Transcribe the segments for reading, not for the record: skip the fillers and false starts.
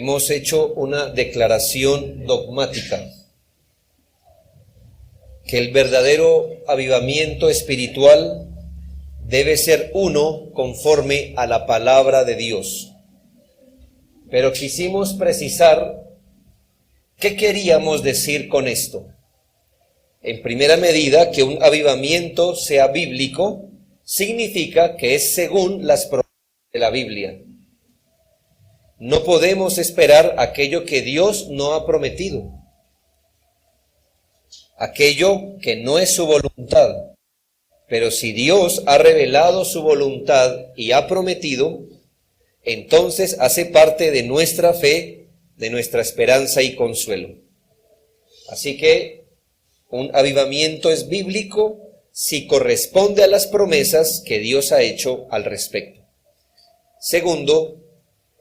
hemos hecho una declaración dogmática, que el verdadero avivamiento espiritual debe ser uno conforme a la palabra de Dios. Pero quisimos precisar qué queríamos decir con esto. En primera medida, que un avivamiento sea bíblico significa que es según las promesas de la Biblia. No podemos esperar aquello que Dios no ha prometido, aquello que no es su voluntad. Pero si Dios ha revelado su voluntad y ha prometido, entonces hace parte de nuestra fe, de nuestra esperanza y consuelo. Así que un avivamiento es bíblico si corresponde a las promesas que Dios ha hecho al respecto. Segundo,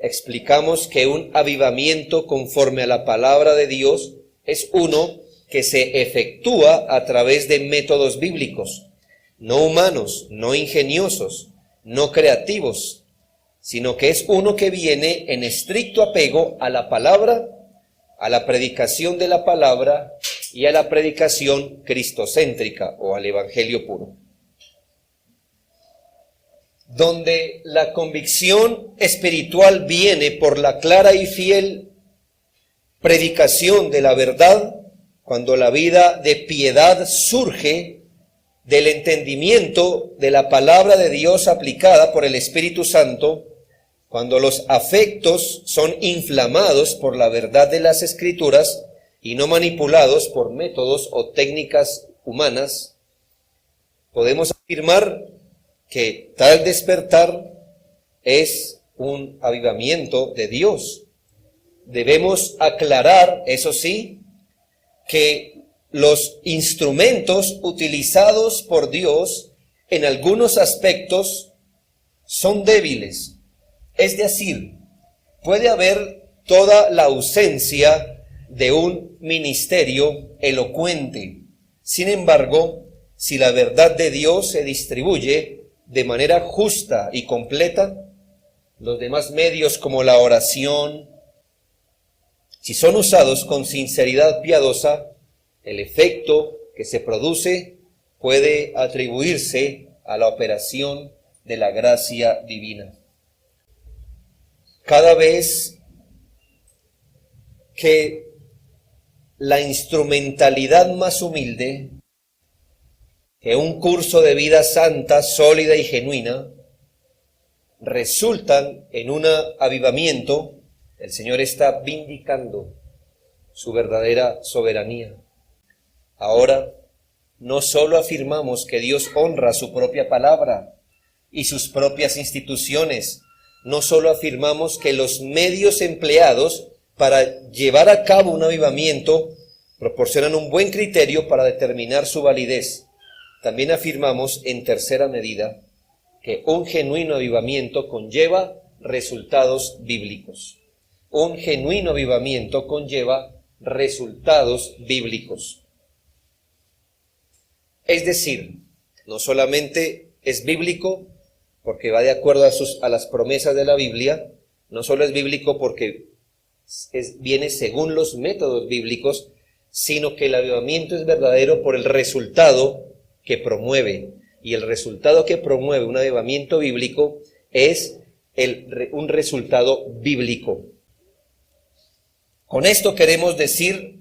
explicamos que un avivamiento conforme a la palabra de Dios es uno que se efectúa a través de métodos bíblicos, no humanos, no ingeniosos, no creativos, sino que es uno que viene en estricto apego a la palabra, a la predicación de la palabra y a la predicación cristocéntrica o al evangelio puro. Donde la convicción espiritual viene por la clara y fiel predicación de la verdad, cuando la vida de piedad surge del entendimiento de la palabra de Dios aplicada por el Espíritu Santo, cuando los afectos son inflamados por la verdad de las Escrituras y no manipulados por métodos o técnicas humanas, podemos afirmar que tal despertar es un avivamiento de Dios. Debemos aclarar, eso sí, que los instrumentos utilizados por Dios en algunos aspectos son débiles. Es decir, puede haber toda la ausencia de un ministerio elocuente. Sin embargo, si la verdad de Dios se distribuye de manera justa y completa, los demás medios como la oración, si son usados con sinceridad piadosa, el efecto que se produce puede atribuirse a la operación de la gracia divina. Cada vez que la instrumentalidad más humilde, que un curso de vida santa, sólida y genuina, resultan en un avivamiento, el Señor está vindicando su verdadera soberanía. Ahora, no solo afirmamos que Dios honra su propia palabra y sus propias instituciones, no solo afirmamos que los medios empleados para llevar a cabo un avivamiento proporcionan un buen criterio para determinar su validez. También afirmamos, en tercera medida, que un genuino avivamiento conlleva resultados bíblicos. Un genuino avivamiento conlleva resultados bíblicos. Es decir, no solamente es bíblico porque va de acuerdo a las promesas de la Biblia, no solo es bíblico porque viene según los métodos bíblicos, sino que el avivamiento es verdadero por el resultado que promueve. Y el resultado que promueve un avivamiento bíblico es un resultado bíblico. Con esto queremos decir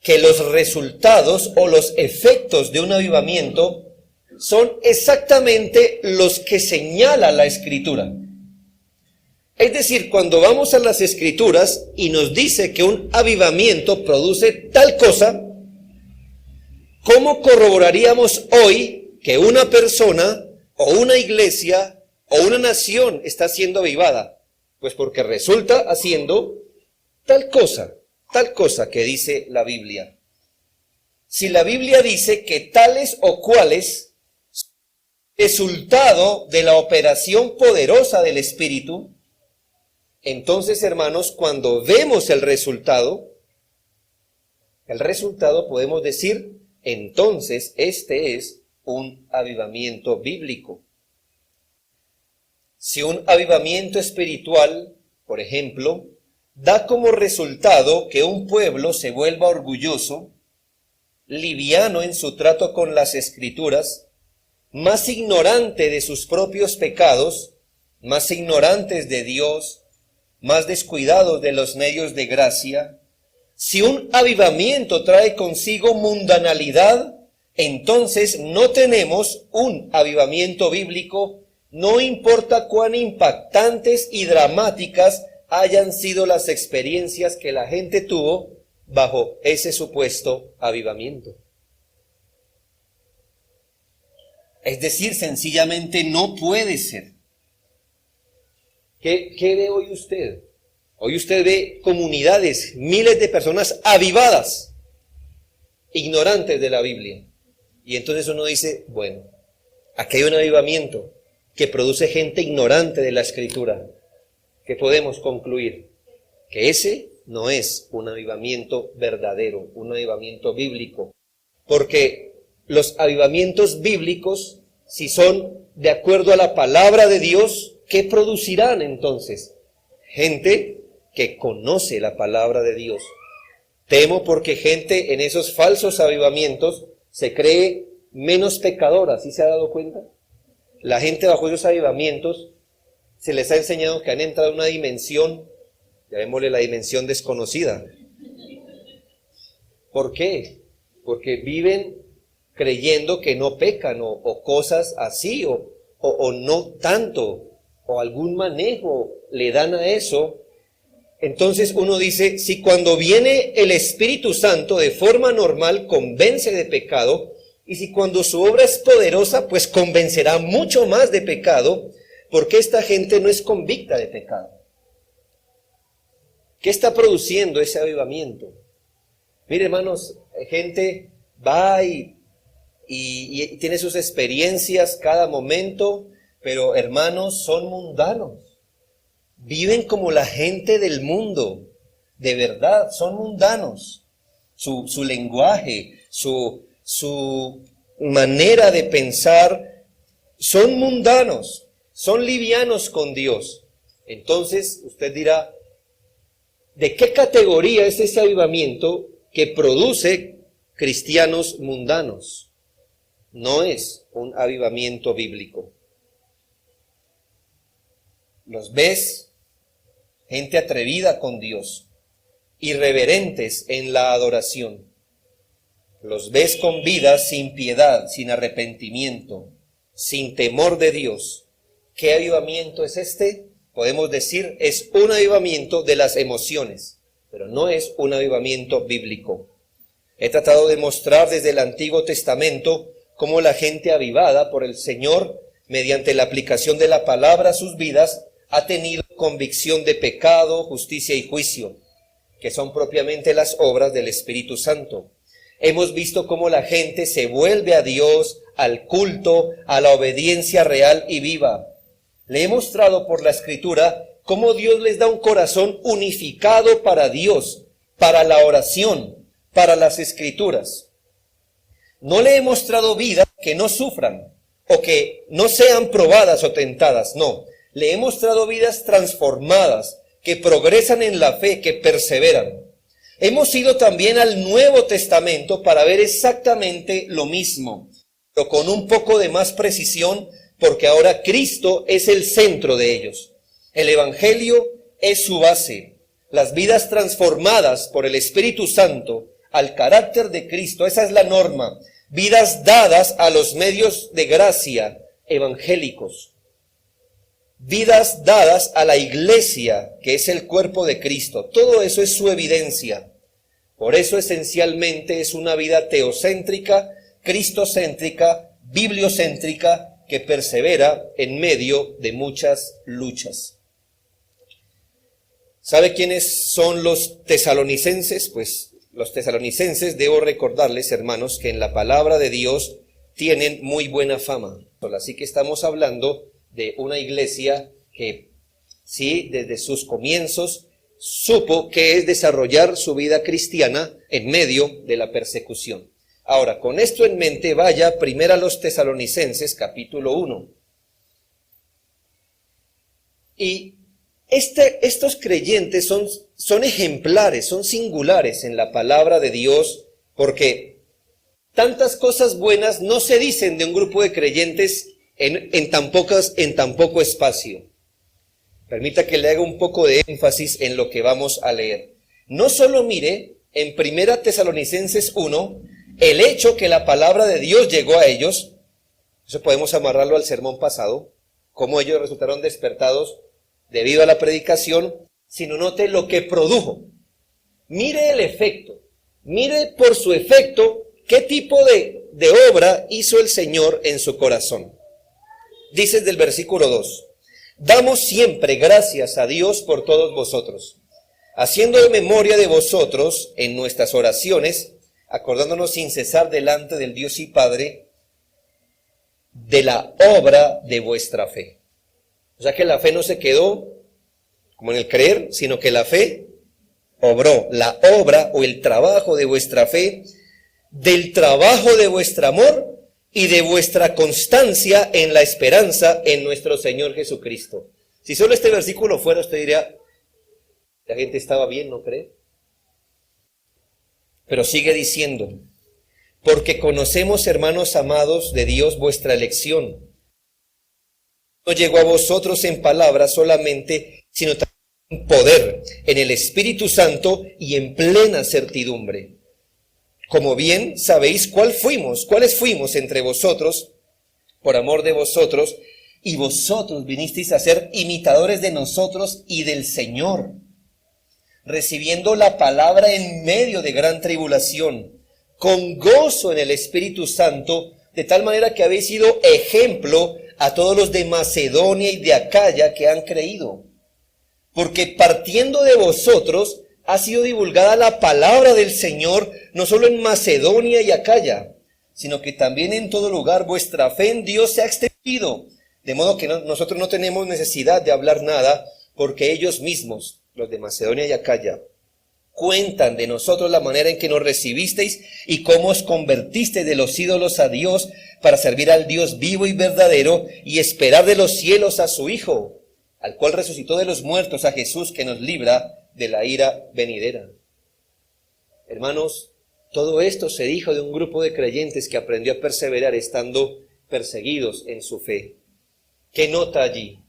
que los resultados o los efectos de un avivamiento son exactamente los que señala la Escritura. Es decir, cuando vamos a las Escrituras y nos dice que un avivamiento produce tal cosa, ¿cómo corroboraríamos hoy que una persona o una iglesia o una nación está siendo avivada? Pues porque resulta haciendo tal cosa que dice la Biblia. Si la Biblia dice que tales o cuales son resultado de la operación poderosa del Espíritu, entonces, hermanos, cuando vemos el resultado podemos decir, entonces este es un avivamiento bíblico. Si un avivamiento espiritual, por ejemplo, da como resultado que un pueblo se vuelva orgulloso, liviano en su trato con las Escrituras, más ignorante de sus propios pecados, más ignorantes de Dios, más descuidados de los medios de gracia. Si un avivamiento trae consigo mundanalidad, entonces no tenemos un avivamiento bíblico, no importa cuán impactantes y dramáticas hayan sido las experiencias que la gente tuvo bajo ese supuesto avivamiento. Es decir, sencillamente no puede ser. ¿Qué ve hoy usted? Hoy usted ve comunidades, miles de personas avivadas, ignorantes de la Biblia. Y entonces uno dice, bueno, aquí hay un avivamiento que produce gente ignorante de la Escritura. ¿Qué podemos concluir? Que ese no es un avivamiento verdadero, un avivamiento bíblico. Porque los avivamientos bíblicos, si son de acuerdo a la palabra de Dios, ¿qué producirán entonces? Gente que conoce la palabra de Dios. Temo porque gente en esos falsos avivamientos se cree menos pecadora, ¿sí se ha dado cuenta? La gente bajo esos avivamientos se les ha enseñado que han entrado en una dimensión, llamémosle la dimensión desconocida. ¿Por qué? Porque viven creyendo que no pecan o cosas así o no tanto o algún manejo le dan a eso. Entonces uno dice, si cuando viene el Espíritu Santo de forma normal convence de pecado, y si cuando su obra es poderosa, pues convencerá mucho más de pecado, ¿por qué esta gente no es convicta de pecado? ¿Qué está produciendo ese avivamiento? Mire, hermanos, gente va y tiene sus experiencias cada momento, pero hermanos, son mundanos. Viven como la gente del mundo, de verdad, son mundanos. Su lenguaje, su manera de pensar, son mundanos, son livianos con Dios. Entonces usted dirá, ¿de qué categoría es ese avivamiento que produce cristianos mundanos? No es un avivamiento bíblico. Los ves, gente atrevida con Dios, irreverentes en la adoración. Los ves con vidas sin piedad, sin arrepentimiento, sin temor de Dios. ¿Qué avivamiento es este? Podemos decir, es un avivamiento de las emociones, pero no es un avivamiento bíblico. He tratado de mostrar desde el Antiguo Testamento cómo la gente avivada por el Señor, mediante la aplicación de la palabra a sus vidas, ha tenido convicción de pecado, justicia y juicio, que son propiamente las obras del Espíritu Santo. Hemos visto cómo la gente se vuelve a Dios, al culto, a la obediencia real y viva. Le he mostrado por la Escritura cómo Dios les da un corazón unificado para Dios, para la oración, para las Escrituras. No le he mostrado vidas que no sufran o que no sean probadas o tentadas, no. Le he mostrado vidas transformadas, que progresan en la fe, que perseveran. Hemos ido también al Nuevo Testamento para ver exactamente lo mismo, pero con un poco de más precisión, porque ahora Cristo es el centro de ellos. El Evangelio es su base. Las vidas transformadas por el Espíritu Santo al carácter de Cristo, esa es la norma. Vidas dadas a los medios de gracia evangélicos. Vidas dadas a la iglesia, que es el cuerpo de Cristo. Todo eso es su evidencia. Por eso esencialmente es una vida teocéntrica, cristocéntrica, bibliocéntrica, que persevera en medio de muchas luchas. ¿Sabe quiénes son los tesalonicenses? Pues los tesalonicenses, debo recordarles, hermanos, que en la palabra de Dios tienen muy buena fama. Así que estamos hablando de una iglesia que, sí, desde sus comienzos supo qué es desarrollar su vida cristiana en medio de la persecución. Ahora, con esto en mente, vaya primero a los Tesalonicenses, capítulo 1. Y estos creyentes son son ejemplares, son singulares en la palabra de Dios, porque tantas cosas buenas no se dicen de un grupo de creyentes en tan poco espacio. Permita que le haga un poco de énfasis en lo que vamos a leer. No solo mire en 1 Tesalonicenses 1 el hecho que la palabra de Dios llegó a ellos, eso podemos amarrarlo al sermón pasado, cómo ellos resultaron despertados debido a la predicación, sino note lo que produjo. Mire el efecto, mire por su efecto qué tipo de obra hizo el Señor en su corazón. Dice del versículo 2, damos siempre gracias a Dios por todos vosotros, haciendo de memoria de vosotros en nuestras oraciones, acordándonos sin cesar delante del Dios y Padre de la obra de vuestra fe. O sea que la fe no se quedó como en el creer, sino que la fe obró, la obra o el trabajo de vuestra fe, del trabajo de vuestro amor y de vuestra constancia en la esperanza en nuestro Señor Jesucristo. Si solo este versículo fuera, usted diría, la gente estaba bien, ¿no cree? Pero sigue diciendo, porque conocemos, hermanos amados de Dios, vuestra elección. No llegó a vosotros en palabras solamente, sino también en poder, en el Espíritu Santo y en plena certidumbre. Como bien sabéis cuáles fuimos entre vosotros, por amor de vosotros, y vosotros vinisteis a ser imitadores de nosotros y del Señor, recibiendo la palabra en medio de gran tribulación, con gozo en el Espíritu Santo, de tal manera que habéis sido ejemplo a todos los de Macedonia y de Acaya que han creído. Porque partiendo de vosotros ha sido divulgada la palabra del Señor, no solo en Macedonia y Acaya, sino que también en todo lugar vuestra fe en Dios se ha extendido. De modo que nosotros no tenemos necesidad de hablar nada, porque ellos mismos, los de Macedonia y Acaya, cuentan de nosotros la manera en que nos recibisteis y cómo os convertisteis de los ídolos a Dios para servir al Dios vivo y verdadero y esperar de los cielos a su Hijo, al cual resucitó de los muertos, a Jesús, que nos libra de la ira venidera. Hermanos, todo esto se dijo de un grupo de creyentes que aprendió a perseverar estando perseguidos en su fe. ¿Qué nota allí?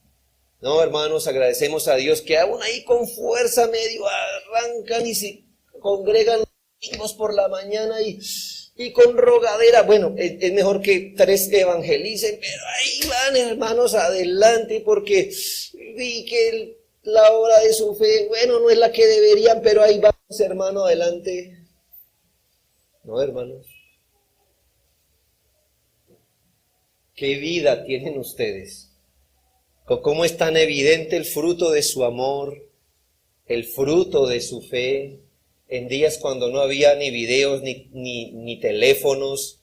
No, hermanos, agradecemos a Dios que aún ahí con fuerza medio arrancan y se congregan los domingos por la mañana y con rogadera. Bueno, es mejor que 3 evangelicen, pero ahí van, hermanos, adelante, porque vi que la obra de su fe, bueno, no es la que deberían, pero ahí vamos, hermano, adelante. No, hermanos. ¿Qué vida tienen ustedes? ¿Cómo es tan evidente el fruto de su amor, el fruto de su fe, en días cuando no había ni videos ni teléfonos?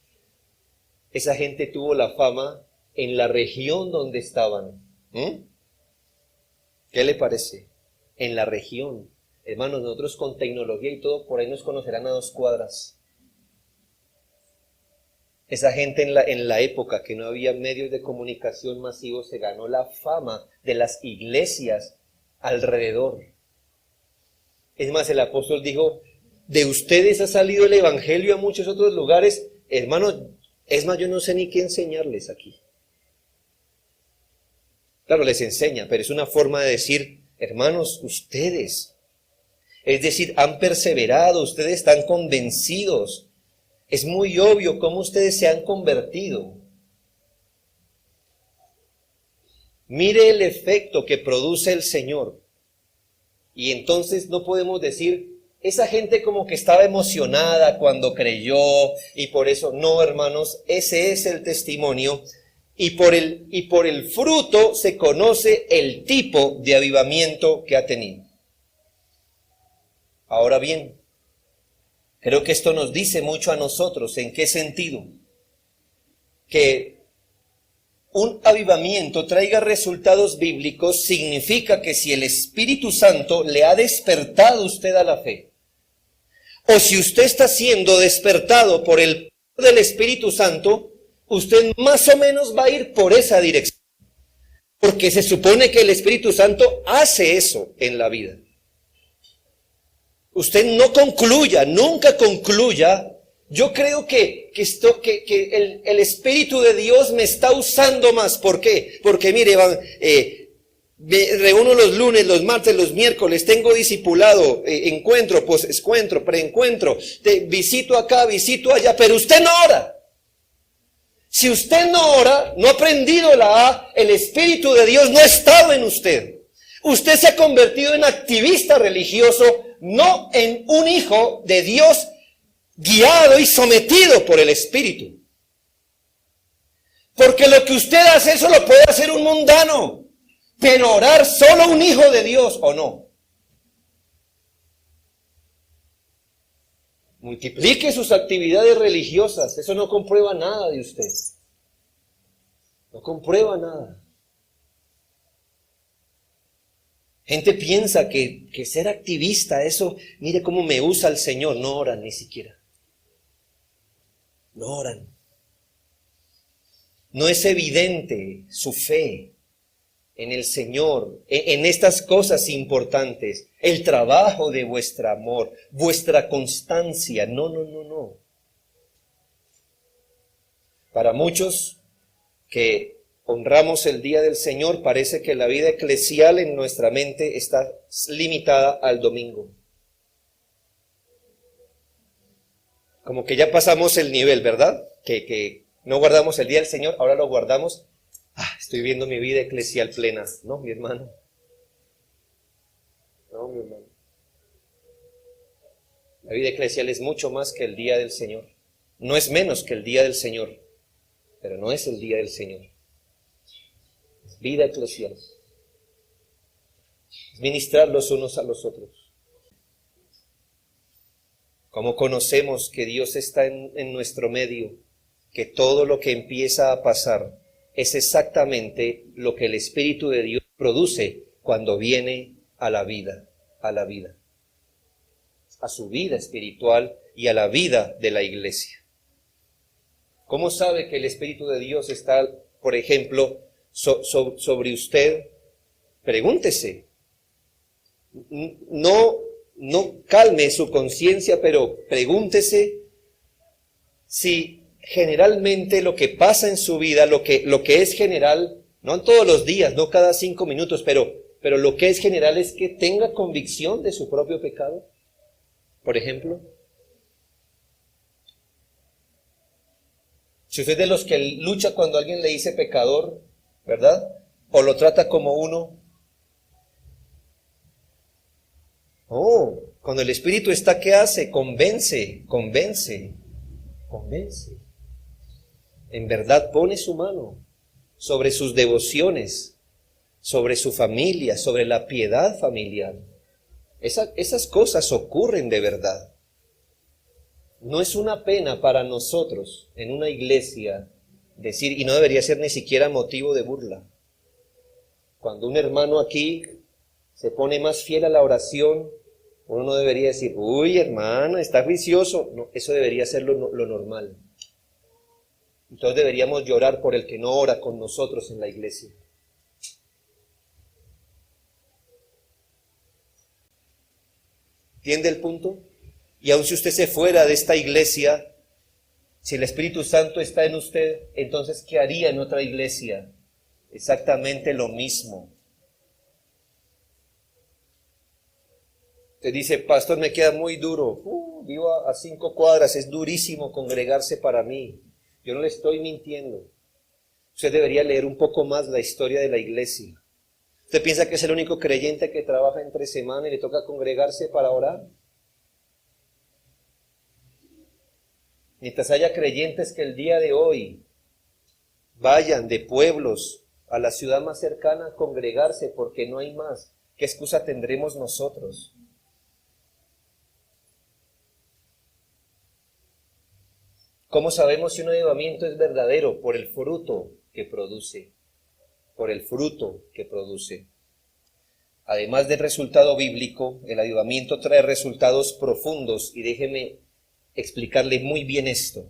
Esa gente tuvo la fama en la región donde estaban. ¿Qué le parece? En la región. Hermanos, nosotros con tecnología y todo, por ahí nos conocerán a 2 cuadras. Esa gente en la época que no había medios de comunicación masivos se ganó la fama de las iglesias alrededor. Es más, el apóstol dijo, de ustedes ha salido el evangelio a muchos otros lugares. Hermanos, es más, yo no sé ni qué enseñarles aquí. Claro, les enseña, pero es una forma de decir, hermanos, ustedes, es decir, han perseverado, ustedes están convencidos. Es muy obvio cómo ustedes se han convertido. Mire el efecto que produce el Señor. Y entonces no podemos decir, esa gente como que estaba emocionada cuando creyó y por eso, no, hermanos, ese es el testimonio. Y por el fruto se conoce el tipo de avivamiento que ha tenido. Ahora bien, creo que esto nos dice mucho a nosotros. ¿En qué sentido? Que un avivamiento traiga resultados bíblicos significa que si el Espíritu Santo le ha despertado usted a la fe, o si usted está siendo despertado por el poder del Espíritu Santo, usted más o menos va a ir por esa dirección. Porque se supone que el Espíritu Santo hace eso en la vida. Usted no concluya, nunca concluya. Yo creo que el Espíritu de Dios me está usando más. ¿Por qué? Porque mire, me reúno los lunes, los martes, los miércoles, tengo discipulado, encuentro, posencuentro, preencuentro, visito acá, visito allá, pero usted no ora. Si usted no ora, no ha aprendido la A, el Espíritu de Dios no ha estado en usted. Usted se ha convertido en activista religioso, no en un hijo de Dios guiado y sometido por el Espíritu. Porque lo que usted hace, eso lo puede hacer un mundano. Pero orar solo un hijo de Dios, ¿o no? Multiplique sus actividades religiosas. Eso no comprueba nada de usted. No comprueba nada. Gente piensa que ser activista, eso, mire cómo me usa el Señor. No oran ni siquiera. No oran. No es evidente su fe en el Señor, en estas cosas importantes, el trabajo de vuestro amor, vuestra constancia. No. Para muchos que honramos el día del Señor, parece que la vida eclesial en nuestra mente está limitada al domingo. Como que ya pasamos el nivel, ¿verdad? Que no guardamos el día del Señor, ahora lo guardamos. Estoy viendo mi vida eclesial plena. No, mi hermano. No, mi hermano. La vida eclesial es mucho más que el día del Señor. No es menos que el día del Señor, pero no es el día del Señor. Es vida eclesial. Es ministrar los unos a los otros. ¿Cómo conocemos que Dios está en nuestro medio? Que todo lo que empieza a pasar es exactamente lo que el Espíritu de Dios produce cuando viene a la vida, a su vida espiritual y a la vida de la iglesia. ¿Cómo sabe que el Espíritu de Dios está, por ejemplo, sobre usted? Pregúntese. No calme su conciencia, pero pregúntese si generalmente lo que pasa en su vida, lo que es general, no en todos los días, no cada 5 minutos, pero lo que es general es que tenga convicción de su propio pecado, por ejemplo. Si usted es de los que lucha cuando alguien le dice pecador, ¿verdad? O lo trata como uno. Cuando el Espíritu está, ¿qué hace? Convence. En verdad pone su mano sobre sus devociones, sobre su familia, sobre la piedad familiar. Esas cosas ocurren de verdad. No es una pena para nosotros en una iglesia decir, y no debería ser ni siquiera motivo de burla. Cuando un hermano aquí se pone más fiel a la oración, uno no debería decir, uy hermano, está juicioso. No, eso debería ser lo normal. Entonces deberíamos llorar por el que no ora con nosotros en la iglesia. ¿Entiende el punto? Y aun si usted se fuera de esta iglesia, si el Espíritu Santo está en usted, entonces ¿qué haría en otra iglesia? Exactamente lo mismo. Usted dice, pastor, me queda muy duro. Vivo a 5 cuadras, es durísimo congregarse para mí. Yo no le estoy mintiendo. Usted debería leer un poco más la historia de la iglesia. ¿Usted piensa que es el único creyente que trabaja entre semana y le toca congregarse para orar? Mientras haya creyentes que el día de hoy vayan de pueblos a la ciudad más cercana a congregarse porque no hay más, ¿qué excusa tendremos nosotros? ¿Cómo sabemos si un avivamiento es verdadero? Por el fruto que produce. Por el fruto que produce. Además del resultado bíblico, el avivamiento trae resultados profundos, y déjeme explicarle muy bien esto.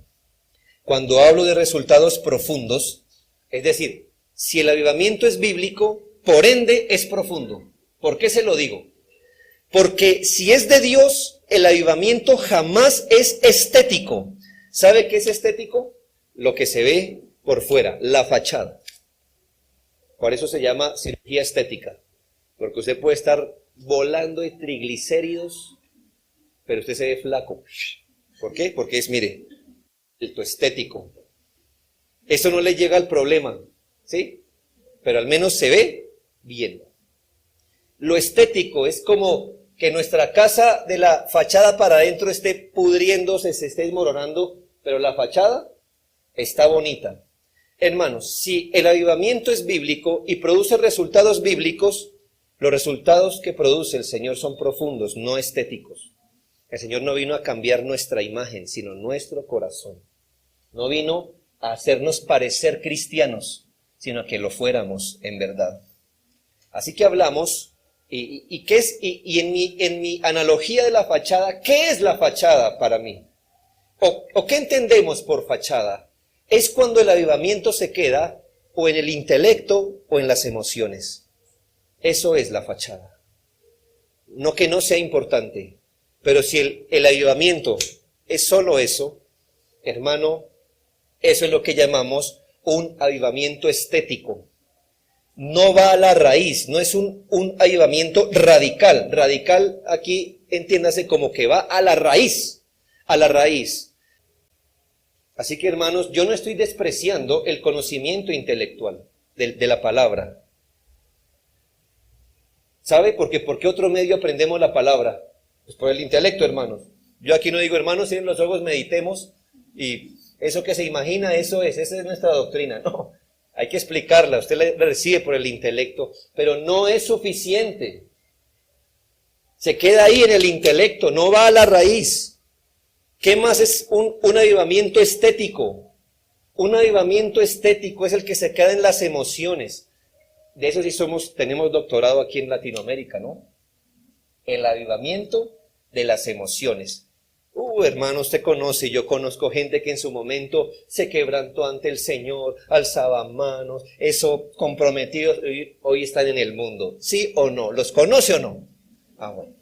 Cuando hablo de resultados profundos, es decir, si el avivamiento es bíblico, por ende es profundo. ¿Por qué se lo digo? Porque si es de Dios, el avivamiento jamás es estético. ¿Sabe qué es estético? Lo que se ve por fuera, la fachada. Por eso se llama cirugía estética. Porque usted puede estar volando de triglicéridos, pero usted se ve flaco. ¿Por qué? Porque es, mire, el estético. Eso no le llega al problema, ¿sí? Pero al menos se ve bien. Lo estético es como que nuestra casa de la fachada para adentro esté pudriéndose, se esté desmoronando, pero la fachada está bonita. Hermanos, si el avivamiento es bíblico y produce resultados bíblicos, los resultados que produce el Señor son profundos, no estéticos. El Señor no vino a cambiar nuestra imagen, sino nuestro corazón. No vino a hacernos parecer cristianos, sino a que lo fuéramos en verdad. Así que hablamos, ¿qué es? En mi analogía de la fachada, ¿qué es la fachada para mí? ¿O qué entendemos por fachada? Es cuando el avivamiento se queda o en el intelecto o en las emociones. Eso es la fachada. No que no sea importante, pero si el avivamiento es solo eso, hermano, eso es lo que llamamos un avivamiento estético. No va a la raíz, no es un avivamiento radical. Radical aquí entiéndase como que va a la raíz, a la raíz. Así que hermanos, yo no estoy despreciando el conocimiento intelectual de la palabra. ¿Sabe? ¿Por qué otro medio aprendemos la palabra? Pues por el intelecto, hermanos. Yo aquí no digo, hermanos, cierren los ojos, meditemos, y eso que se imagina, esa es nuestra doctrina. No, hay que explicarla, usted la recibe por el intelecto, pero no es suficiente. Se queda ahí en el intelecto, no va a la raíz. ¿Qué más es un avivamiento estético? Un avivamiento estético es el que se queda en las emociones. De eso sí tenemos doctorado aquí en Latinoamérica, ¿no? El avivamiento de las emociones. Hermano, usted conoce, yo conozco gente que en su momento se quebrantó ante el Señor, alzaba manos, eso comprometidos, hoy están en el mundo. ¿Sí o no? ¿Los conoce o no? Bueno.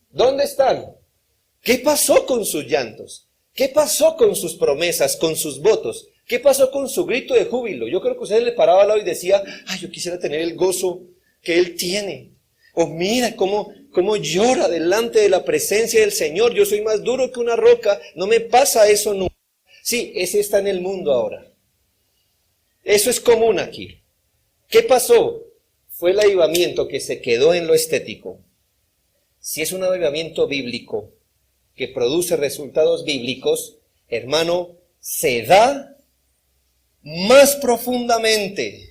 ¿Dónde están? ¿Qué pasó con sus llantos? ¿Qué pasó con sus promesas, con sus votos? ¿Qué pasó con su grito de júbilo? Yo creo que usted le paraba al lado y decía, yo quisiera tener el gozo que él tiene. O mira cómo llora delante de la presencia del Señor. Yo soy más duro que una roca. No me pasa eso nunca. Sí, ese está en el mundo ahora. Eso es común aquí. ¿Qué pasó? Fue el avivamiento que se quedó en lo estético. Si es un avivamiento bíblico que produce resultados bíblicos, hermano, se da más profundamente.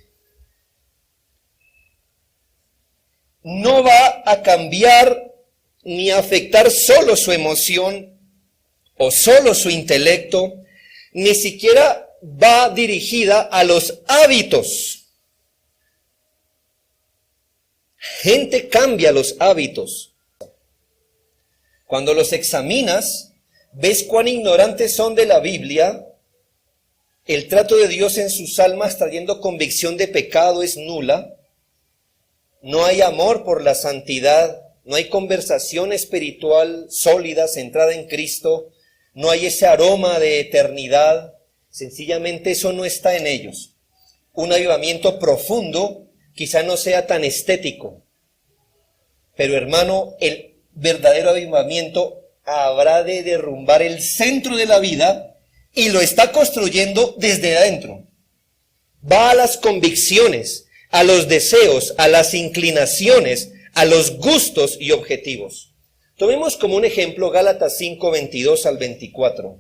No va a cambiar ni a afectar solo su emoción o solo su intelecto, ni siquiera va dirigida a los hábitos. Gente cambia los hábitos. Cuando los examinas, ves cuán ignorantes son de la Biblia. El trato de Dios en sus almas trayendo convicción de pecado es nula. No hay amor por la santidad, no hay conversación espiritual sólida, centrada en Cristo, no hay ese aroma de eternidad. Sencillamente eso no está en ellos. Un avivamiento profundo quizá no sea tan estético, pero hermano, el verdadero avivamiento habrá de derrumbar el centro de la vida y lo está construyendo desde adentro. Va a las convicciones, a los deseos, a las inclinaciones, a los gustos y objetivos. Tomemos como un ejemplo Gálatas 5, 22 al 24.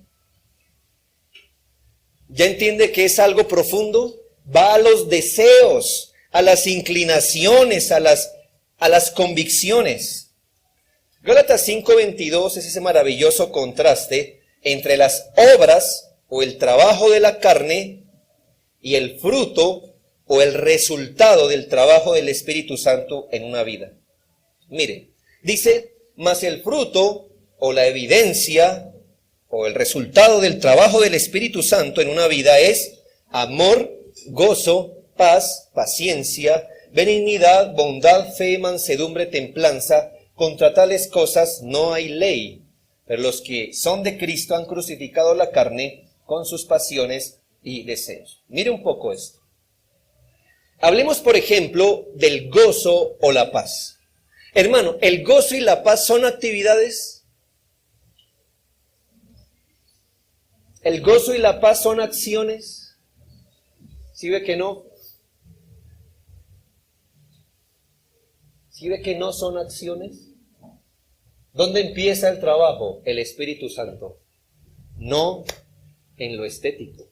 ¿Ya entiende que es algo profundo? Va a los deseos, a las inclinaciones, a las convicciones. Gálatas 5:22 es ese maravilloso contraste entre las obras o el trabajo de la carne y el fruto o el resultado del trabajo del Espíritu Santo en una vida. Mire, dice, mas el fruto o la evidencia o el resultado del trabajo del Espíritu Santo en una vida es amor, gozo, paz, paciencia, benignidad, bondad, fe, mansedumbre, templanza. Contra tales cosas no hay ley, pero los que son de Cristo han crucificado la carne con sus pasiones y deseos. Mire un poco esto. Hablemos, por ejemplo, del gozo o la paz. Hermano, ¿el gozo y la paz son actividades? ¿El gozo y la paz son acciones? ¿Sí ve que no? ¿Sí ve que no son acciones? ¿Dónde empieza el trabajo? El Espíritu Santo. No en lo estético.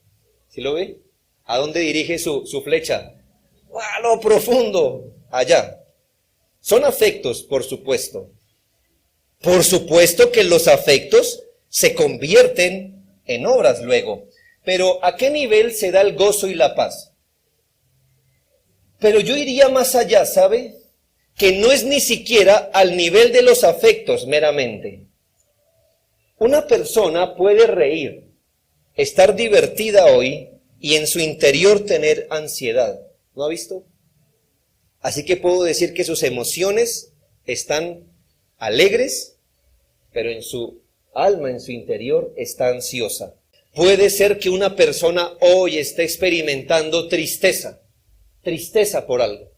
¿Sí lo ve? ¿A dónde dirige su flecha? A lo profundo, allá. Son afectos, por supuesto. Por supuesto que los afectos se convierten en obras luego. Pero ¿a qué nivel se da el gozo y la paz? Pero yo iría más allá, ¿sabe? Que no es ni siquiera al nivel de los afectos meramente. Una persona puede reír, estar divertida hoy y en su interior tener ansiedad. ¿No ha visto? Así que puedo decir que sus emociones están alegres, pero en su alma, en su interior, está ansiosa. Puede ser que una persona hoy esté experimentando tristeza por algo.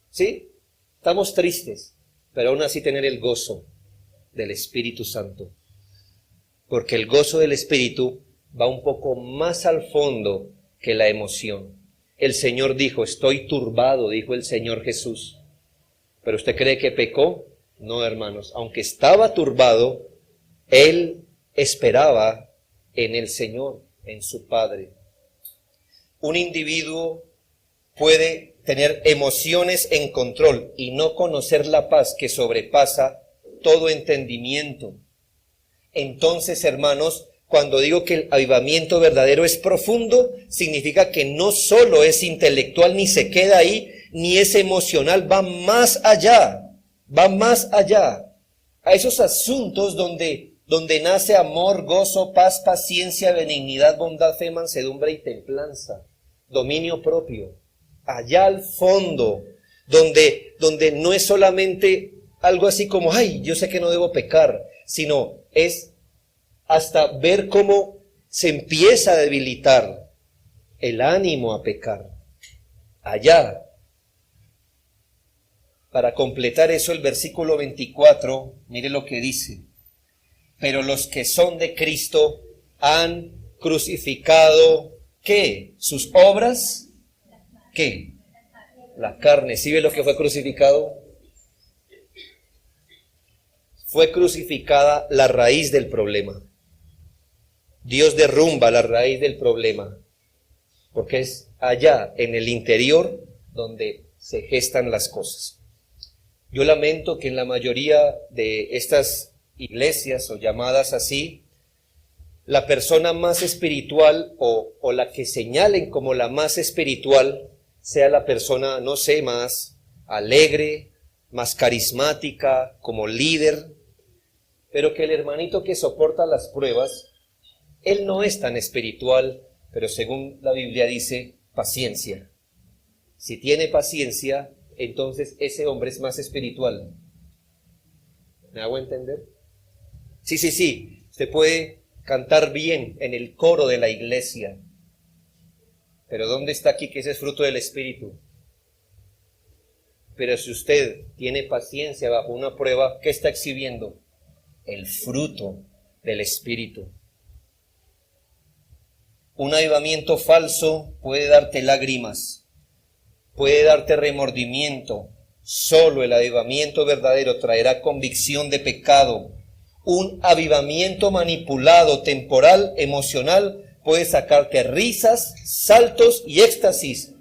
¿Sí? Estamos tristes, pero aún así tener el gozo del Espíritu Santo. Porque el gozo del Espíritu va un poco más al fondo que la emoción. El Señor dijo, estoy turbado, dijo el Señor Jesús. ¿Pero usted cree que pecó? No, hermanos. Aunque estaba turbado, Él esperaba en el Señor, en su Padre. Un individuo puede tener emociones en control y no conocer la paz que sobrepasa todo entendimiento. Entonces, hermanos, cuando digo que el avivamiento verdadero es profundo, significa que no solo es intelectual ni se queda ahí, ni es emocional, va más allá a esos asuntos donde nace amor, gozo, paz, paciencia, benignidad, bondad, fe, mansedumbre y templanza, dominio propio. Allá al fondo, donde no es solamente algo así como, ay, yo sé que no debo pecar, sino es hasta ver cómo se empieza a debilitar el ánimo a pecar. Allá. Para completar eso, el versículo 24, mire lo que dice. Pero los que son de Cristo han crucificado, ¿qué? ¿Sus obras? ¿Qué? La carne. ¿Sí ve lo que fue crucificado? Fue crucificada la raíz del problema. Dios derrumba la raíz del problema, porque es allá, en el interior, donde se gestan las cosas. Yo lamento que en la mayoría de estas iglesias o llamadas así, la persona más espiritual o la que señalen como la más espiritual sea la persona, no sé, más alegre, más carismática, como líder, pero que el hermanito que soporta las pruebas, él no es tan espiritual, pero según la Biblia dice, paciencia. Si tiene paciencia, entonces ese hombre es más espiritual. ¿Me hago entender? Sí. Usted puede cantar bien en el coro de la iglesia, pero ¿dónde está aquí que ese es fruto del Espíritu? Pero si usted tiene paciencia bajo una prueba, ¿qué está exhibiendo? El fruto del Espíritu. Un avivamiento falso puede darte lágrimas, puede darte remordimiento. Solo el avivamiento verdadero traerá convicción de pecado. Un avivamiento manipulado, temporal, emocional, puede sacarte risas, saltos y éxtasis.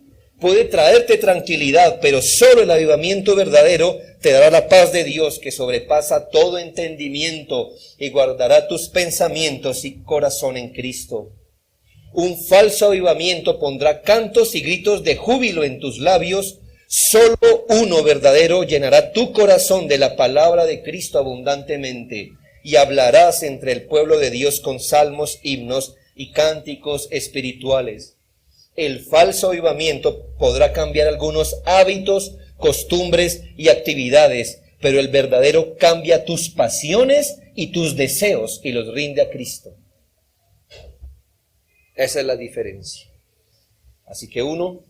Puede traerte tranquilidad, pero solo el avivamiento verdadero te dará la paz de Dios que sobrepasa todo entendimiento y guardará tus pensamientos y corazón en Cristo. Un falso avivamiento pondrá cantos y gritos de júbilo en tus labios. Solo uno verdadero llenará tu corazón de la palabra de Cristo abundantemente y hablarás entre el pueblo de Dios con salmos, himnos y cánticos espirituales. El falso avivamiento podrá cambiar algunos hábitos, costumbres y actividades, pero el verdadero cambia tus pasiones y tus deseos y los rinde a Cristo. Esa es la diferencia. Así que 1,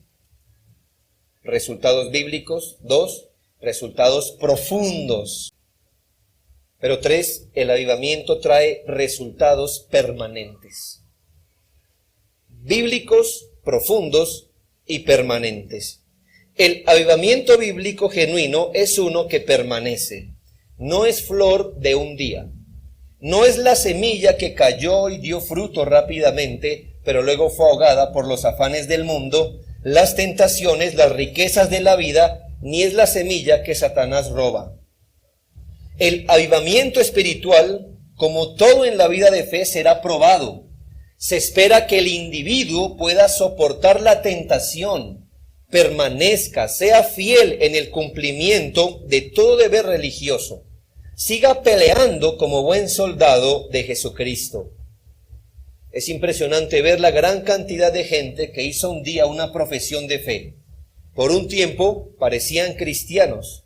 resultados bíblicos. 2, resultados profundos. Pero 3, el avivamiento trae resultados permanentes. Bíblicos, profundos y permanentes. El avivamiento bíblico genuino es uno que permanece. No es flor de un día. No es la semilla que cayó y dio fruto rápidamente, pero luego fue ahogada por los afanes del mundo, las tentaciones, las riquezas de la vida, ni es la semilla que Satanás roba. El avivamiento espiritual, como todo en la vida de fe, será probado. Se espera que el individuo pueda soportar la tentación, permanezca, sea fiel en el cumplimiento de todo deber religioso, siga peleando como buen soldado de Jesucristo. Es impresionante ver la gran cantidad de gente que hizo un día una profesión de fe. Por un tiempo parecían cristianos,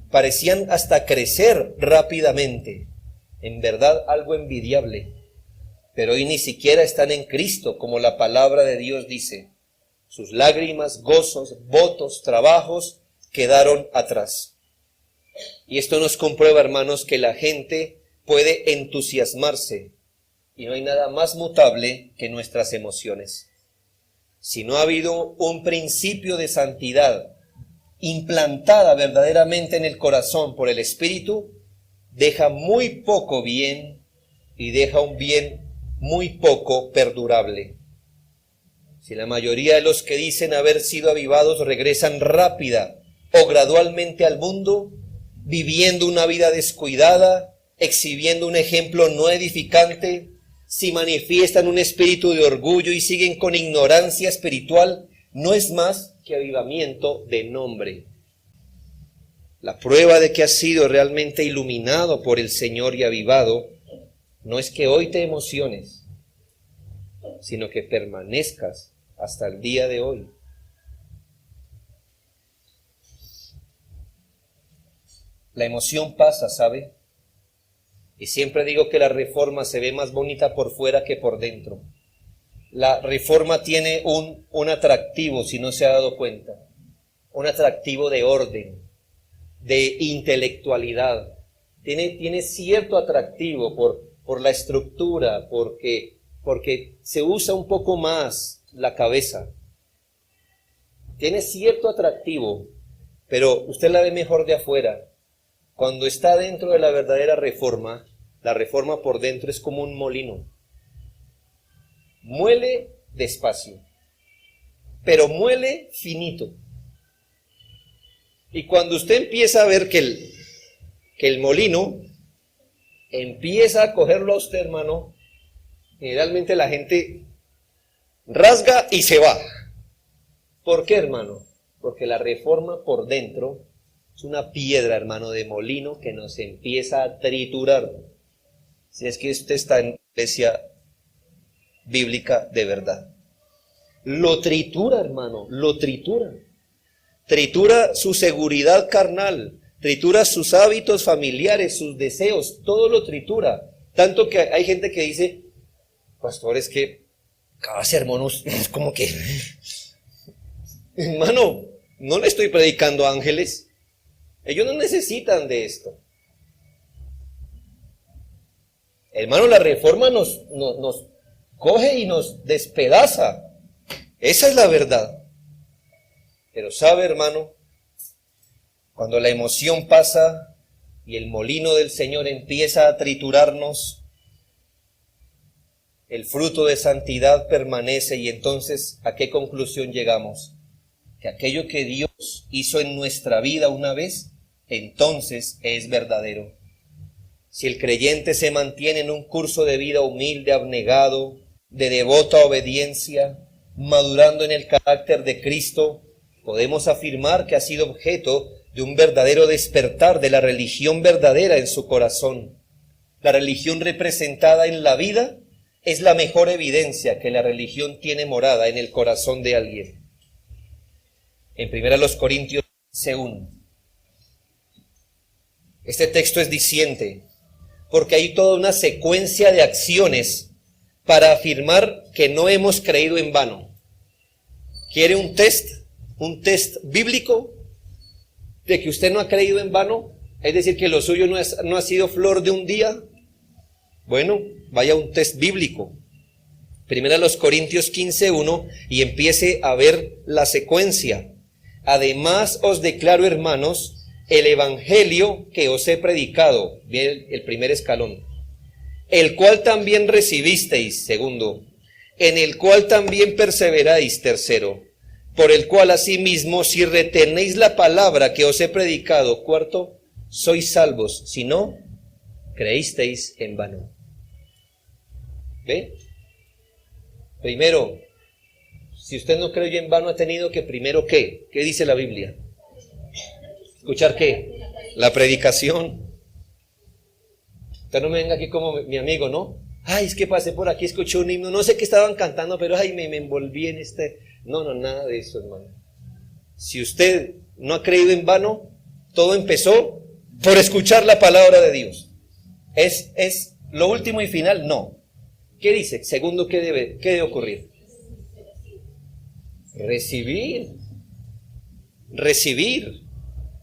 parecían hasta crecer rápidamente. En verdad, algo envidiable. Pero hoy ni siquiera están en Cristo, como la palabra de Dios dice. Sus lágrimas, gozos, votos, trabajos quedaron atrás. Y esto nos comprueba, hermanos, que la gente puede entusiasmarse. Y no hay nada más mutable que nuestras emociones. Si no ha habido un principio de santidad implantada verdaderamente en el corazón por el Espíritu, deja muy poco bien y deja un bien muy poco perdurable. Si la mayoría de los que dicen haber sido avivados regresan rápida o gradualmente al mundo, viviendo una vida descuidada, exhibiendo un ejemplo no edificante, si manifiestan un espíritu de orgullo y siguen con ignorancia espiritual, no es más que avivamiento de nombre. La prueba de que has sido realmente iluminado por el Señor y avivado no es que hoy te emociones, sino que permanezcas hasta el día de hoy. La emoción pasa, ¿sabe? Y siempre digo que la reforma se ve más bonita por fuera que por dentro. La reforma tiene un atractivo, si no se ha dado cuenta, un atractivo de orden, de intelectualidad. Tiene cierto atractivo por la estructura, porque se usa un poco más la cabeza. Tiene cierto atractivo, pero usted la ve mejor de afuera. Cuando está dentro de la verdadera reforma, la reforma por dentro es como un molino. Muele despacio, pero muele finito. Y cuando usted empieza a ver que el molino empieza a cogerlo a usted, hermano, generalmente la gente rasga y se va. ¿Por qué, hermano? Porque la reforma por dentro es una piedra, hermano, de molino que nos empieza a triturar. Si es que usted está en iglesia bíblica de verdad. Lo tritura, hermano, lo tritura. Tritura su seguridad carnal, tritura sus hábitos familiares, sus deseos, todo lo tritura. Tanto que hay gente que dice, pastor, es que cada sermón es como que, hermano, no le estoy predicando a ángeles. Ellos no necesitan de esto. Hermano, la reforma nos coge y nos despedaza. Esa es la verdad. Pero sabe, hermano, cuando la emoción pasa y el molino del Señor empieza a triturarnos, el fruto de santidad permanece. Y entonces, ¿a qué conclusión llegamos? Que aquello que Dios hizo en nuestra vida una vez, entonces es verdadero. Si el creyente se mantiene en un curso de vida humilde, abnegado, de devota obediencia, madurando en el carácter de Cristo, podemos afirmar que ha sido objeto de un verdadero despertar de la religión verdadera en su corazón. La religión representada en la vida es la mejor evidencia que la religión tiene morada en el corazón de alguien. En 1 Corintios 15:1. Este texto es diciente, porque hay toda una secuencia de acciones para afirmar que no hemos creído en vano. ¿Quiere un test bíblico de que usted no ha creído en vano? Es decir, que lo suyo no ha sido flor de un día. Bueno, vaya a un test bíblico. Primero a los Corintios 15:1 y empiece a ver la secuencia. Además os declaro, hermanos, el evangelio que os he predicado, bien, el primer escalón, el cual también recibisteis, segundo, en el cual también perseveráis, tercero, por el cual asimismo, si retenéis la palabra que os he predicado, cuarto, sois salvos, si no, creísteis en vano. ¿Ve? Primero, si usted no creyó en vano, ha tenido que primero, ¿qué? ¿Qué dice la Biblia? ¿Escuchar qué? La predicación. Usted no me venga aquí como mi amigo, ¿no? Ay, es que pasé por aquí, escuché un himno, no sé qué estaban cantando, pero ay, me envolví en este... No, nada de eso, hermano. Si usted no ha creído en vano, todo empezó por escuchar la palabra de Dios. ¿Es lo último y final? No. ¿Qué dice? Segundo, ¿qué debe ocurrir? Recibir.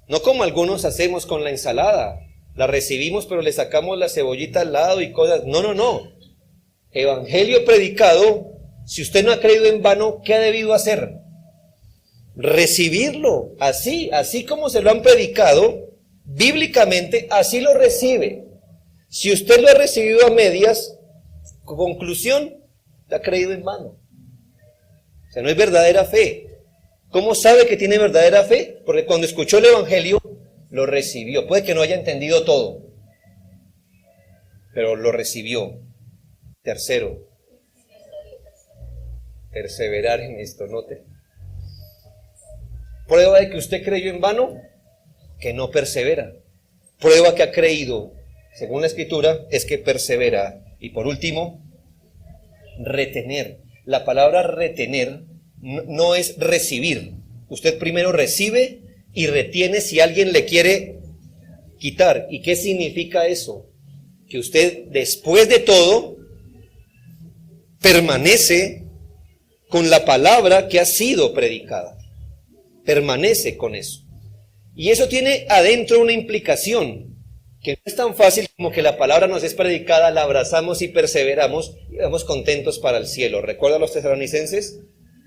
No como algunos hacemos con la ensalada. La recibimos, pero le sacamos la cebollita al lado y cosas. No. Evangelio predicado. Si usted no ha creído en vano, ¿qué ha debido hacer? Recibirlo. Así como se lo han predicado, bíblicamente, así lo recibe. Si usted lo ha recibido a medias, conclusión, ha creído en vano. O sea, no es verdadera fe. ¿Cómo sabe que tiene verdadera fe? Porque cuando escuchó el evangelio, lo recibió. Puede que no haya entendido todo, pero lo recibió. Tercero, perseverar en esto. Note. Prueba de que usted creyó en vano, que no persevera. Prueba que ha creído, según la Escritura, es que persevera. Y por último, retener. La palabra retener no es recibir. Usted primero recibe y retiene si alguien le quiere quitar. ¿Y qué significa eso? Que usted, después de todo, permanece con la palabra que ha sido predicada. Permanece con eso. Y eso tiene adentro una implicación, que no es tan fácil como que la palabra nos es predicada, la abrazamos y perseveramos y vamos contentos para el cielo. ¿Recuerda a los tesalonicenses?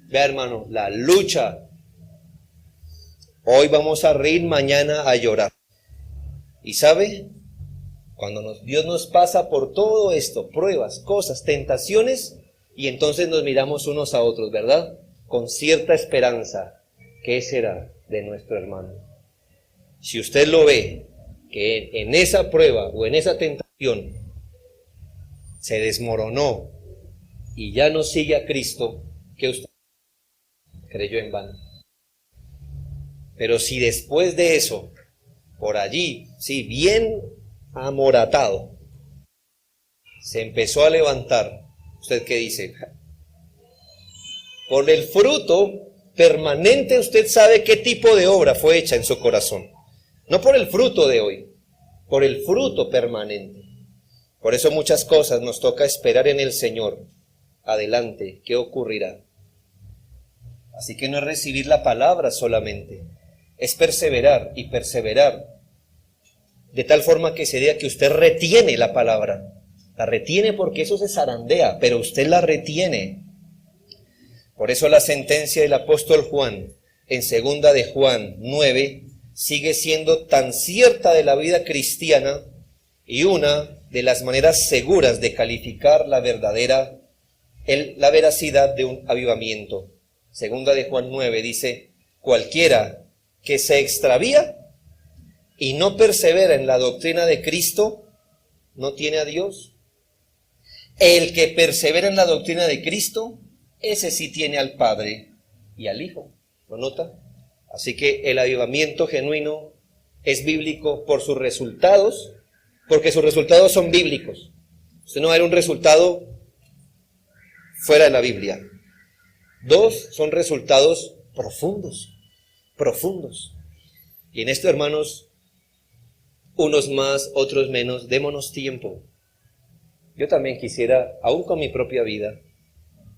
Vea, hermano, la lucha. Hoy vamos a reír, mañana a llorar. ¿Y sabe? Cuando Dios nos pasa por todo esto, pruebas, cosas, tentaciones, y entonces nos miramos unos a otros, ¿verdad? Con cierta esperanza. ¿Qué será de nuestro hermano? Si usted lo ve, que en esa prueba o en esa tentación se desmoronó y ya no sigue a Cristo, que usted creyó en vano. Pero si después de eso, por allí, sí, bien amoratado, se empezó a levantar, ¿usted qué dice? Por el fruto permanente usted sabe qué tipo de obra fue hecha en su corazón. No por el fruto de hoy, por el fruto permanente. Por eso muchas cosas nos toca esperar en el Señor. Adelante, ¿qué ocurrirá? Así que no es recibir la palabra solamente, es perseverar y perseverar. De tal forma que sería que usted retiene la palabra. La retiene porque eso se zarandea, pero usted la retiene. Por eso la sentencia del apóstol Juan, en 2 de Juan 9, sigue siendo tan cierta de la vida cristiana y una de las maneras seguras de calificar la veracidad de un avivamiento. 2 de Juan 9 dice, cualquiera que se extravía y no persevera en la doctrina de Cristo, no tiene a Dios. El que persevera en la doctrina de Cristo, ese sí tiene al Padre y al Hijo. ¿Lo nota? Así que el avivamiento genuino es bíblico por sus resultados, porque sus resultados son bíblicos. Usted no va a ver un resultado fuera de la Biblia. 2, son resultados profundos. Y en esto, hermanos, Unos más, otros menos, démonos tiempo. Yo también quisiera, aún con mi propia vida,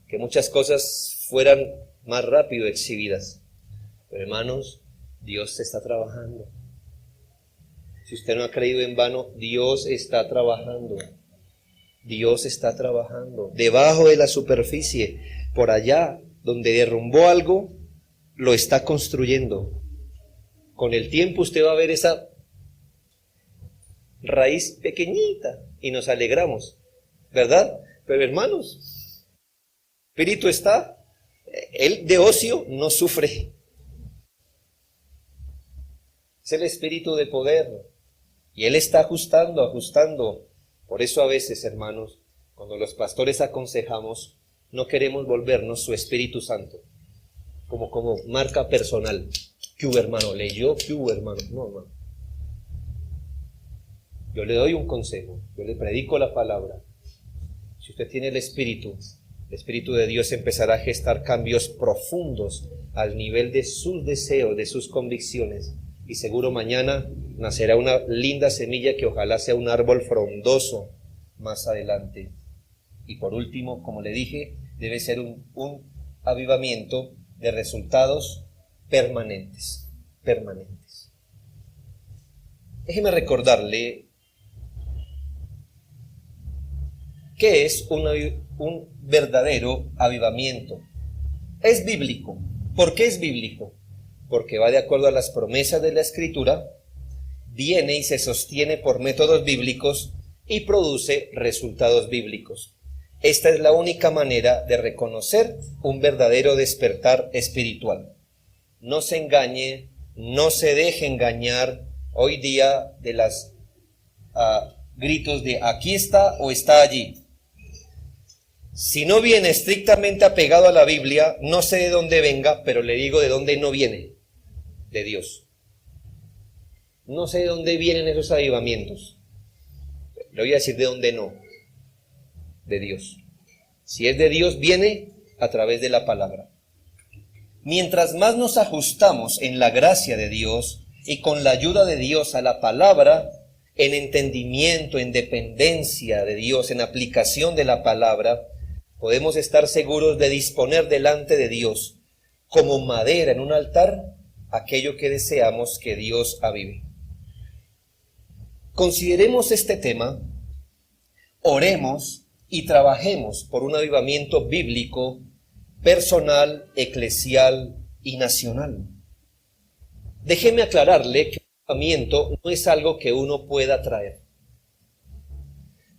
que muchas cosas fueran más rápido exhibidas. Pero hermanos, Dios está trabajando. Si usted no ha creído en vano, Dios está trabajando. Dios está trabajando. Debajo de la superficie, por allá, donde derrumbó algo, lo está construyendo. Con el tiempo usted va a ver esa raíz pequeñita y nos alegramos, ¿verdad? Pero hermanos, espíritu está, él de ocio no sufre. Es el espíritu de poder y él está ajustando. Por eso a veces, hermanos, cuando los pastores aconsejamos, no queremos volvernos su Espíritu Santo como marca personal. ¿Qué hubo, hermano? ¿Leyó? ¿Qué hubo, hermano? No, hermano. Yo le doy un consejo, yo le predico la palabra. Si usted tiene el Espíritu de Dios empezará a gestar cambios profundos al nivel de sus deseos, de sus convicciones. Y seguro mañana nacerá una linda semilla que ojalá sea un árbol frondoso más adelante. Y por último, como le dije, debe ser un avivamiento de resultados permanentes. Déjeme recordarle qué es un verdadero avivamiento. Es bíblico. ¿Por qué es bíblico? Porque va de acuerdo a las promesas de la Escritura, viene y se sostiene por métodos bíblicos y produce resultados bíblicos. Esta es la única manera de reconocer un verdadero despertar espiritual. No se engañe, no se deje engañar hoy día de las gritos de aquí está o está allí. Si no viene estrictamente apegado a la Biblia, no sé de dónde venga, pero le digo de dónde no viene. De Dios. No sé de dónde vienen esos avivamientos. Le voy a decir de dónde no. De Dios. Si es de Dios, viene a través de la palabra. Mientras más nos ajustamos en la gracia de Dios y con la ayuda de Dios a la palabra, en entendimiento, en dependencia de Dios, en aplicación de la palabra, podemos estar seguros de disponer delante de Dios como madera en un altar aquello que deseamos que Dios avive. Consideremos este tema, oremos y trabajemos por un avivamiento bíblico, personal, eclesial y nacional. Déjeme aclararle que el avivamiento no es algo que uno pueda traer.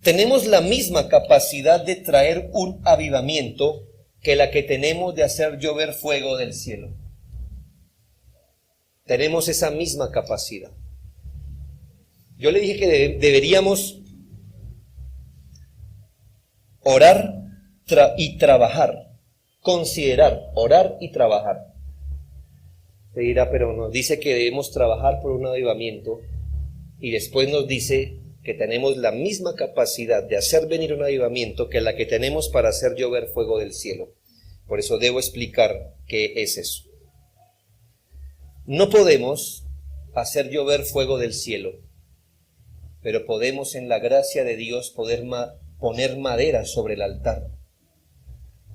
Tenemos la misma capacidad de traer un avivamiento que la que tenemos de hacer llover fuego del cielo. Tenemos esa misma capacidad. Yo le dije que deberíamos orar y trabajar, considerar, orar y trabajar. Se dirá, pero nos dice que debemos trabajar por un avivamiento y después nos dice que tenemos la misma capacidad de hacer venir un avivamiento que la que tenemos para hacer llover fuego del cielo. Por eso debo explicar qué es eso. No podemos hacer llover fuego del cielo, pero podemos en la gracia de Dios poner madera sobre el altar,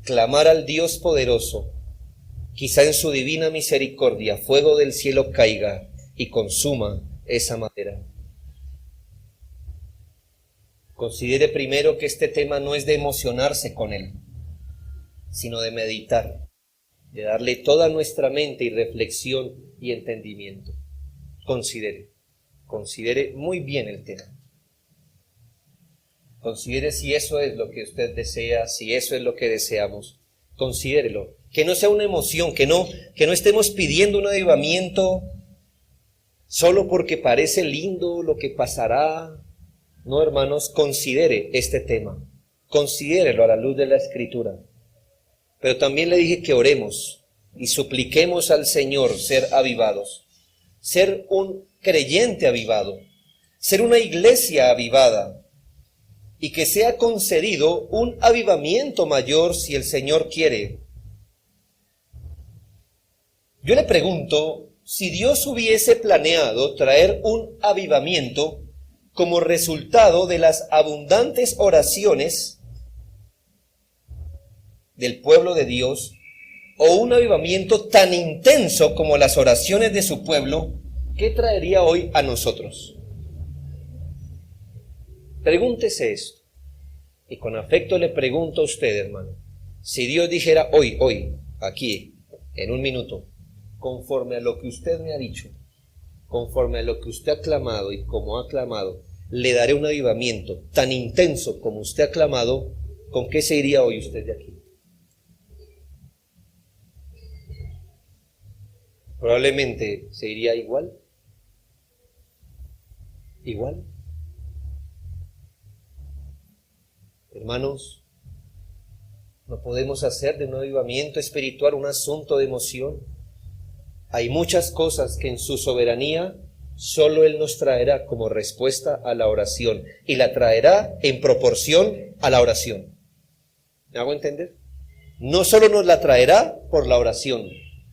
clamar al Dios poderoso, quizá en su divina misericordia fuego del cielo caiga y consuma esa madera. Considere primero que este tema no es de emocionarse con él, sino de meditar, de darle toda nuestra mente y reflexión y entendimiento. Considere muy bien el tema. Considere si eso es lo que usted desea, si eso es lo que deseamos. Considérelo. Que no sea una emoción, que no estemos pidiendo un avivamiento solo porque parece lindo lo que pasará. No, hermanos, considere este tema. Considérelo a la luz de la Escritura. Pero también le dije que oremos y supliquemos al Señor ser avivados, ser un creyente avivado, ser una iglesia avivada, y que sea concedido un avivamiento mayor si el Señor quiere. Yo le pregunto, si Dios hubiese planeado traer un avivamiento como resultado de las abundantes oraciones del pueblo de Dios, o un avivamiento tan intenso como las oraciones de su pueblo, ¿qué traería hoy a nosotros? Pregúntese esto, y con afecto le pregunto a usted, hermano, si Dios dijera hoy, aquí, en un minuto, conforme a lo que usted me ha dicho, conforme a lo que usted ha clamado y como ha clamado, le daré un avivamiento tan intenso como usted ha clamado, ¿con qué se iría hoy usted de aquí? Probablemente se iría igual. Igual. Hermanos, no podemos hacer de un avivamiento espiritual un asunto de emoción. Hay muchas cosas que en su soberanía solo Él nos traerá como respuesta a la oración, y la traerá en proporción a la oración. ¿Me hago entender? No solo nos la traerá por la oración,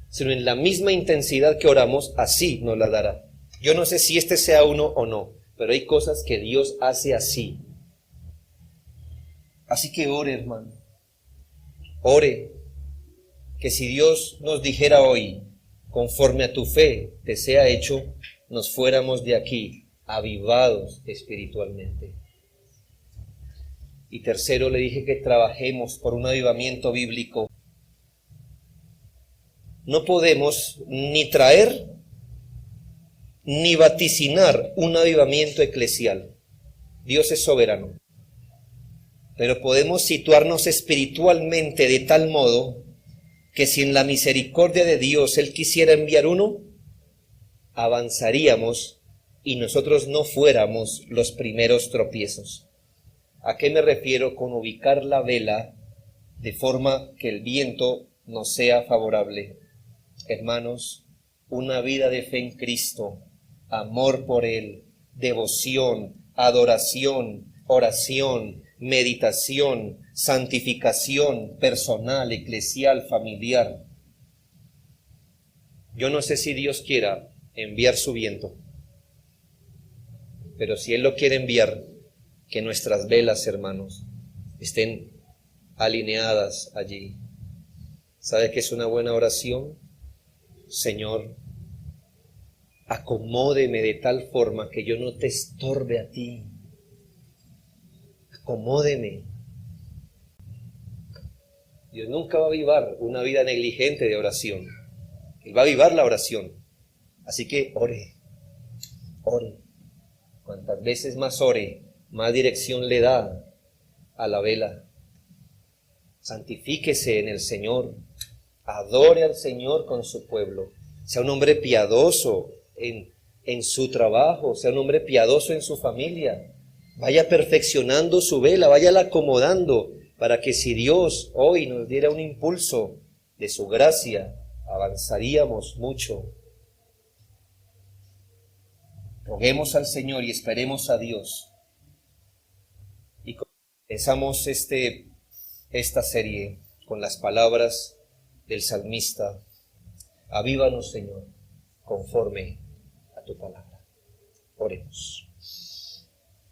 sino en la misma intensidad que oramos, así nos la dará. Yo no sé si este sea uno o no, pero hay cosas que Dios hace así. Así que ore, hermano. Ore, que si Dios nos dijera hoy, conforme a tu fe te sea hecho, nos fuéramos de aquí avivados espiritualmente. Y tercero, le dije que trabajemos por un avivamiento bíblico. No podemos ni traer ni vaticinar un avivamiento eclesial. Dios es soberano. Pero podemos situarnos espiritualmente de tal modo que si en la misericordia de Dios Él quisiera enviar uno, avanzaríamos y nosotros no fuéramos los primeros tropiezos. ¿A qué me refiero con ubicar la vela de forma que el viento nos sea favorable? Hermanos, una vida de fe en Cristo, amor por Él, devoción, adoración, oración, meditación, santificación personal, eclesial, familiar. Yo no sé si Dios quiera enviar su viento, pero si Él lo quiere enviar, que nuestras velas, hermanos, estén alineadas allí. ¿Sabe qué es una buena oración? Señor, acomódeme de tal forma que yo no te estorbe a ti. Acomódeme. Dios nunca va a avivar una vida negligente de oración. Él va a avivar la oración. Así que ore, ore. Cuantas veces más ore, más dirección le da a la vela. Santifíquese en el Señor. Adore al Señor con su pueblo. Sea un hombre piadoso en su trabajo. Sea un hombre piadoso en su familia. Vaya perfeccionando su vela, váyala acomodando para que si Dios hoy nos diera un impulso de su gracia, avanzaríamos mucho. Roguemos al Señor y esperemos a Dios. Y comenzamos esta serie con las palabras del salmista: avívanos, Señor, conforme a tu palabra. Oremos.